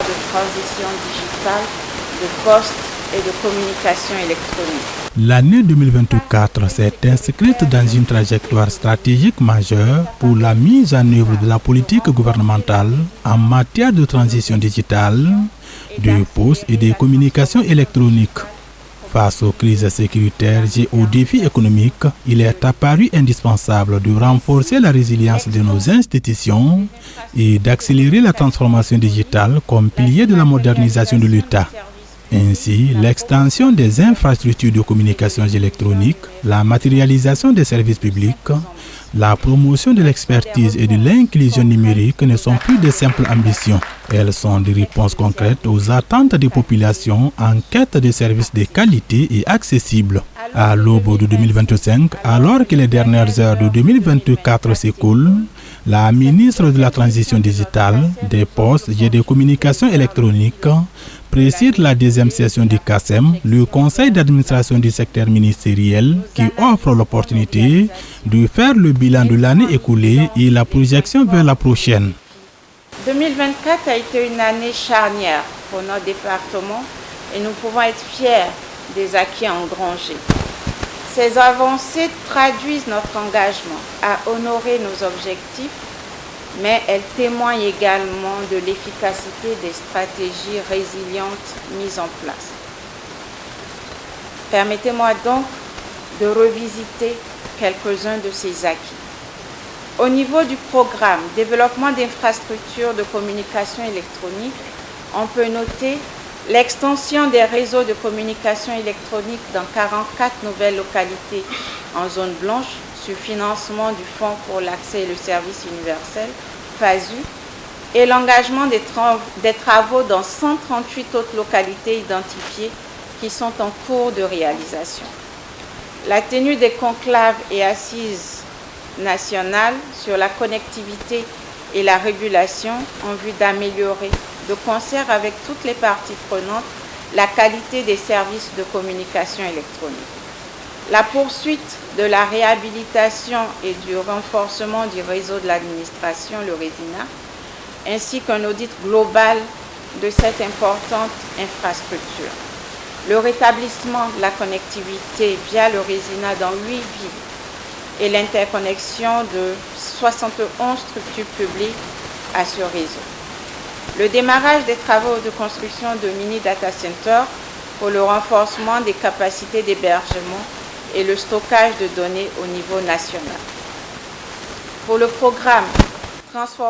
de transition digitale, de postes et de communication électronique. L'année 2024 s'est inscrite dans une trajectoire stratégique majeure pour la mise en œuvre de la politique gouvernementale en matière de transition digitale, de postes et de communications électroniques. Face aux crises sécuritaires et aux défis économiques, il est apparu indispensable de renforcer la résilience de nos institutions et d'accélérer la transformation digitale comme pilier de la modernisation de l'État. Ainsi, l'extension des infrastructures de communications électroniques, la matérialisation des services publics, la promotion de l'expertise et de l'inclusion numérique ne sont plus de simples ambitions. Elles sont des réponses concrètes aux attentes des populations en quête de services de qualité et accessibles. À l'aube de 2025, alors que les dernières heures de 2024 s'écoulent, la ministre de la Transition digitale, des Postes et des Communications électroniques préside la deuxième session du CACEM, le conseil d'administration du secteur ministériel, qui offre l'opportunité de faire le bilan de l'année écoulée et la projection vers la prochaine. 2024 a été une année charnière pour notre département et nous pouvons être fiers des acquis engrangés. Ces avancées traduisent notre engagement à honorer nos objectifs, mais elles témoignent également de l'efficacité des stratégies résilientes mises en place. Permettez-moi donc de revisiter quelques-uns de ces acquis. Au niveau du programme Développement d'infrastructures de communication électronique, on peut noter l'extension des réseaux de communication électronique dans 44 nouvelles localités en zone blanche sur financement du Fonds pour l'accès et le service universel, FASU, et l'engagement des travaux dans 138 autres localités identifiées qui sont en cours de réalisation. La tenue des conclaves et assises nationales sur la connectivité et la régulation en vue d'améliorer, de concert avec toutes les parties prenantes, la qualité des services de communication électronique. La poursuite de la réhabilitation et du renforcement du réseau de l'administration, le RESINA, ainsi qu'un audit global de cette importante infrastructure. Le rétablissement de la connectivité via le RESINA dans 8 villes et l'interconnexion de 71 structures publiques à ce réseau. Le démarrage des travaux de construction de mini-data centers pour le renforcement des capacités d'hébergement et le stockage de données au niveau national. Pour le programme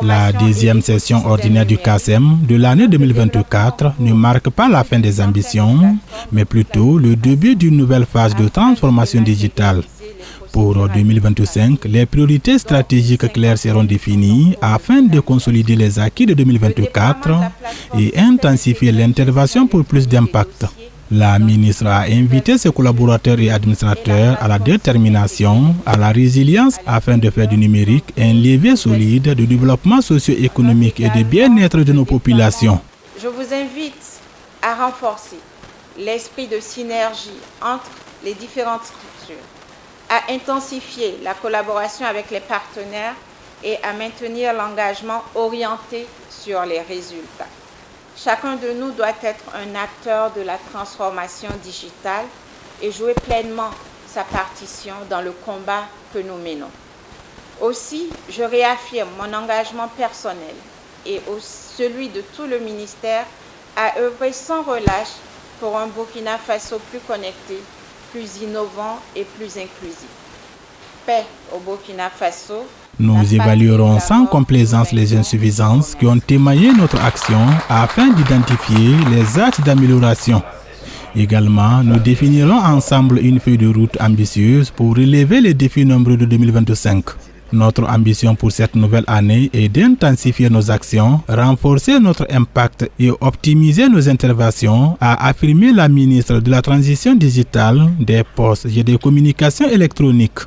La deuxième session ordinaire du CACEM de l'année 2024 ne marque pas la fin des ambitions, mais plutôt le début d'une nouvelle phase de transformation digitale. Pour 2025, les priorités stratégiques claires seront définies afin de consolider les acquis de 2024 et intensifier l'intervention pour plus d'impact. La ministre a invité ses collaborateurs et administrateurs à la détermination, à la résilience afin de faire du numérique un levier solide de développement socio-économique et de bien-être de nos populations. Je vous invite à renforcer l'esprit de synergie entre les différentes structures, à intensifier la collaboration avec les partenaires et à maintenir l'engagement orienté sur les résultats. Chacun de nous doit être un acteur de la transformation digitale et jouer pleinement sa partition dans le combat que nous menons. Aussi, je réaffirme mon engagement personnel et celui de tout le ministère à œuvrer sans relâche pour un Burkina Faso plus connecté, plus innovant et plus inclusif. Paix au Burkina Faso. Nous évaluerons sans complaisance les insuffisances qui ont émaillé notre action afin d'identifier les axes d'amélioration. Également, nous définirons ensemble une feuille de route ambitieuse pour relever les défis nombreux de 2025. Notre ambition pour cette nouvelle année est d'intensifier nos actions, renforcer notre impact et optimiser nos interventions, a affirmé la ministre de la Transition digitale, des Postes et des Communications électroniques.